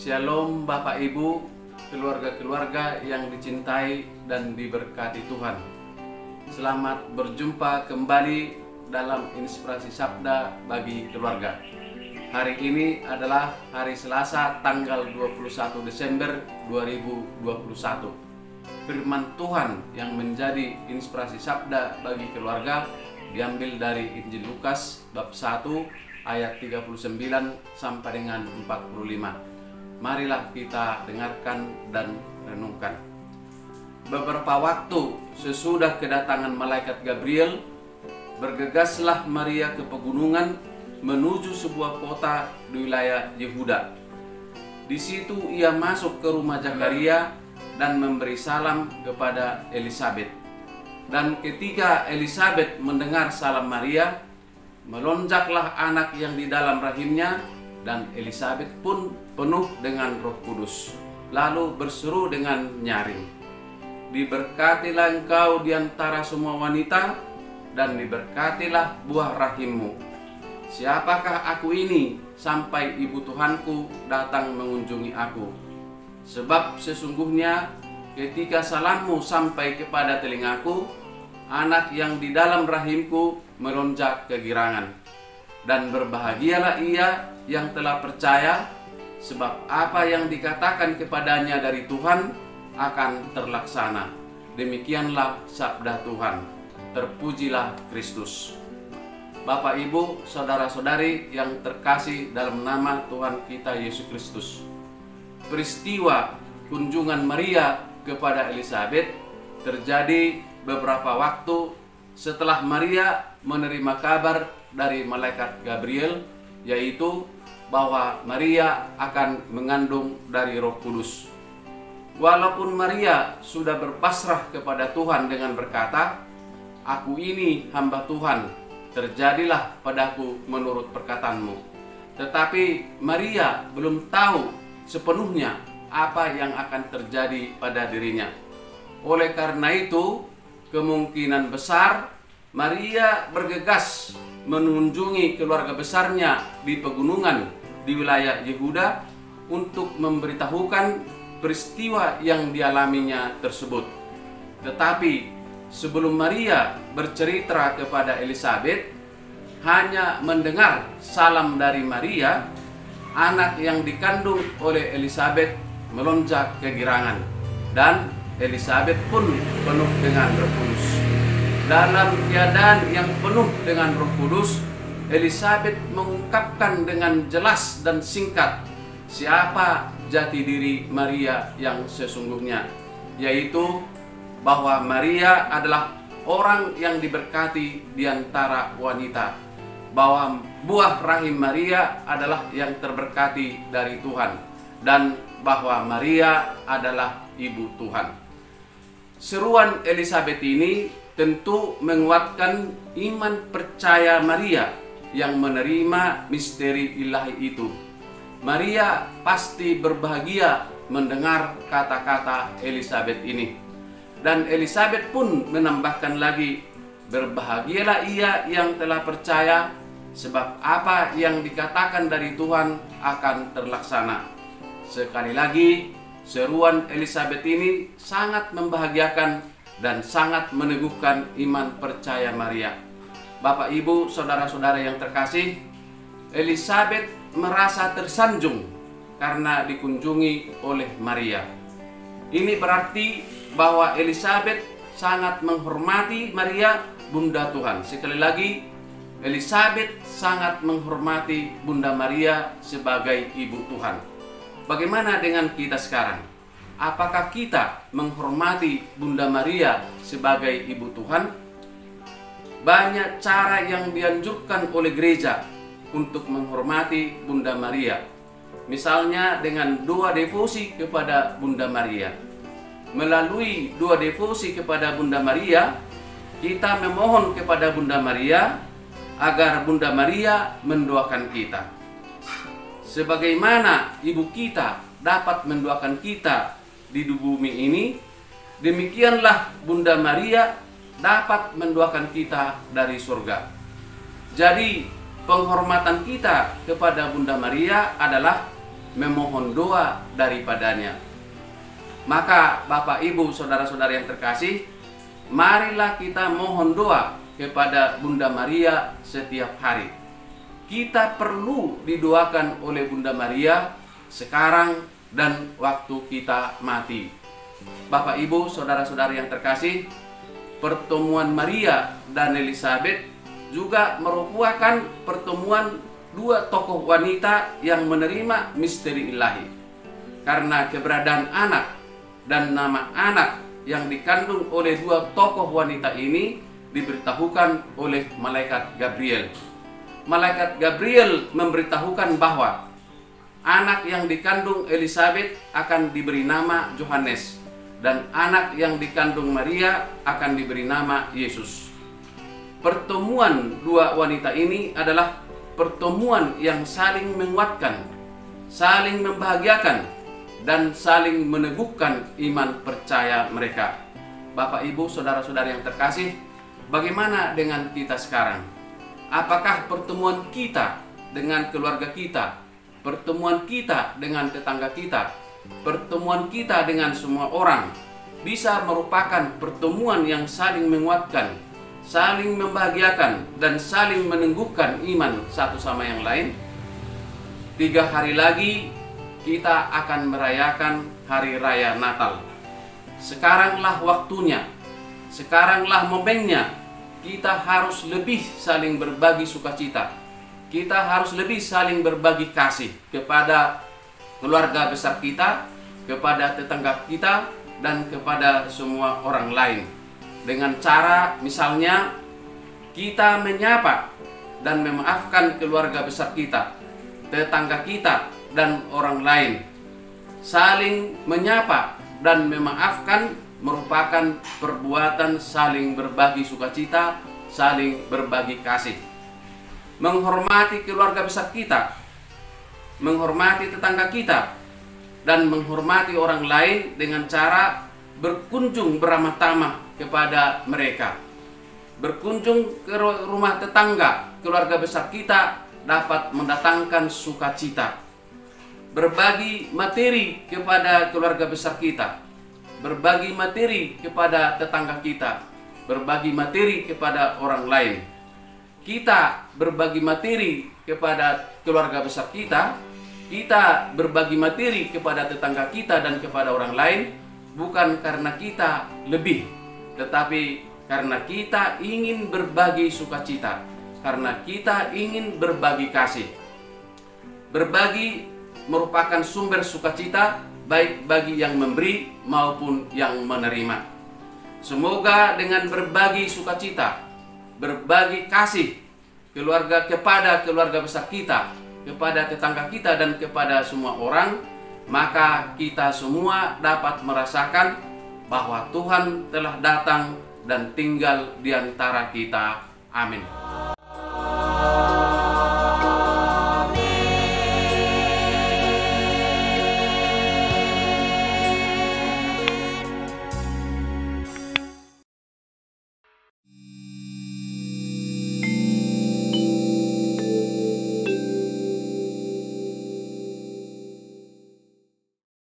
Shalom Bapak Ibu, keluarga-keluarga yang dicintai dan diberkati Tuhan. Selamat berjumpa kembali dalam Inspirasi Sabda bagi Keluarga. Hari ini adalah hari Selasa tanggal 21 Desember 2021. Firman Tuhan yang menjadi inspirasi sabda bagi keluarga diambil dari Injil Lukas bab 1 ayat 39 sampai dengan 45. Marilah kita dengarkan dan renungkan. Beberapa waktu sesudah kedatangan malaikat Gabriel, bergegaslah Maria ke pegunungan menuju sebuah kota di wilayah Yehuda. Di situ ia masuk ke rumah Zakaria dan memberi salam kepada Elisabet. Dan ketika Elisabet mendengar salam Maria, melonjaklah anak yang di dalam rahimnya, dan Elisabet pun penuh dengan Roh Kudus, lalu berseru dengan nyaring, "Diberkatilah engkau di antara semua wanita, dan diberkatilah buah rahimmu. Siapakah aku ini sampai ibu Tuhanku datang mengunjungi aku? Sebab sesungguhnya ketika salammu sampai kepada telingaku, anak yang di dalam rahimku melonjak kegirangan. Dan berbahagialah ia yang telah percaya, sebab apa yang dikatakan kepadanya dari Tuhan akan terlaksana." Demikianlah sabda Tuhan. Terpujilah Kristus. Bapak, Ibu, saudara-saudari yang terkasih dalam nama Tuhan kita Yesus Kristus, peristiwa kunjungan Maria kepada Elisabet terjadi beberapa waktu setelah Maria menerima kabar dari malaikat Gabriel, yaitu bahwa Maria akan mengandung dari Roh Kudus. Walaupun Maria sudah berpasrah kepada Tuhan dengan berkata, "Aku ini hamba Tuhan, terjadilah padaku menurut perkataanmu." Tetapi Maria belum tahu sepenuhnya apa yang akan terjadi pada dirinya. Oleh karena itu, kemungkinan besar Maria bergegas mengunjungi keluarga besarnya di pegunungan di wilayah Yehuda untuk memberitahukan peristiwa yang dialaminya tersebut. Tetapi sebelum Maria bercerita kepada Elisabet, hanya mendengar salam dari Maria, anak yang dikandung oleh Elisabet melonjak kegirangan, dan Elisabet pun penuh dengan Roh Kudus. Dalam keadaan yang penuh dengan Roh Kudus, Elisabet mengungkapkan dengan jelas dan singkat siapa jati diri Maria yang sesungguhnya, yaitu bahwa Maria adalah orang yang diberkati di antara wanita, bahwa buah rahim Maria adalah yang terberkati dari Tuhan, dan bahwa Maria adalah ibu Tuhan. Seruan Elisabet ini tentu menguatkan iman percaya Maria yang menerima misteri ilahi itu. Maria pasti berbahagia mendengar kata-kata Elisabet ini. Dan Elisabet pun menambahkan lagi, "Berbahagialah ia yang telah percaya, sebab apa yang dikatakan dari Tuhan akan terlaksana." Sekali lagi, seruan Elisabet ini sangat membahagiakan dan sangat meneguhkan iman percaya Maria. Bapak, Ibu, saudara-saudara yang terkasih, Elisabet merasa tersanjung karena dikunjungi oleh Maria. Ini berarti bahwa Elisabet sangat menghormati Maria, Bunda Tuhan. Sekali lagi, Elisabet sangat menghormati Bunda Maria sebagai ibu Tuhan. Bagaimana dengan kita sekarang? Apakah kita menghormati Bunda Maria sebagai ibu Tuhan? Banyak cara yang dianjurkan oleh gereja untuk menghormati Bunda Maria. Misalnya dengan 2 devosi kepada Bunda Maria. Melalui 2 devosi kepada Bunda Maria, kita memohon kepada Bunda Maria agar Bunda Maria mendoakan kita. Sebagaimana ibu kita dapat mendoakan kita di bumi ini, demikianlah Bunda Maria dapat mendoakan kita dari surga. Jadi penghormatan kita kepada Bunda Maria adalah memohon doa daripadanya. Maka Bapak Ibu saudara-saudara yang terkasih, marilah kita mohon doa kepada Bunda Maria setiap hari. Kita perlu didoakan oleh Bunda Maria sekarang dan waktu kita mati. Bapak Ibu saudara-saudara yang terkasih, pertemuan Maria dan Elizabeth juga merupakan pertemuan dua tokoh wanita yang menerima misteri ilahi. Karena keberadaan anak dan nama anak yang dikandung oleh dua tokoh wanita ini diberitahukan oleh malaikat Gabriel. Malaikat Gabriel memberitahukan bahwa anak yang dikandung Elizabeth akan diberi nama Yohanes, dan anak yang dikandung Maria akan diberi nama Yesus. Pertemuan dua wanita ini adalah pertemuan yang saling menguatkan, saling membahagiakan, dan saling meneguhkan iman percaya mereka. Bapak Ibu saudara-saudara yang terkasih, bagaimana dengan kita sekarang? Apakah pertemuan kita dengan keluarga kita, pertemuan kita dengan tetangga kita, pertemuan kita dengan semua orang bisa merupakan pertemuan yang saling menguatkan, saling membahagiakan, dan saling meneguhkan iman satu sama yang lain? 3 hari lagi kita akan merayakan Hari Raya Natal. Sekaranglah waktunya, sekaranglah momennya. Kita harus lebih saling berbagi sukacita. Kita harus lebih saling berbagi kasih kepada keluarga besar kita, kepada tetangga kita, dan kepada semua orang lain. Dengan cara misalnya kita menyapa dan memaafkan keluarga besar kita, tetangga kita, dan orang lain. Saling menyapa dan memaafkan merupakan perbuatan saling berbagi sukacita, saling berbagi kasih. Menghormati keluarga besar kita, menghormati tetangga kita, dan menghormati orang lain dengan cara berkunjung beramah tamah kepada mereka. Berkunjung ke rumah tetangga, keluarga besar kita dapat mendatangkan sukacita. Berbagi materi kepada keluarga besar kita, berbagi materi kepada tetangga kita, berbagi materi kepada orang lain. Kita berbagi materi kepada keluarga besar kita, kita berbagi materi kepada tetangga kita dan kepada orang lain, bukan karena kita lebih, tetapi karena kita ingin berbagi sukacita, karena kita ingin berbagi kasih. Berbagi merupakan sumber sukacita baik bagi yang memberi maupun yang menerima. Semoga dengan berbagi sukacita, berbagi kasih kepada keluarga besar kita, kepada tetangga kita, dan kepada semua orang, maka kita semua dapat merasakan bahwa Tuhan telah datang dan tinggal di antara kita. Amin.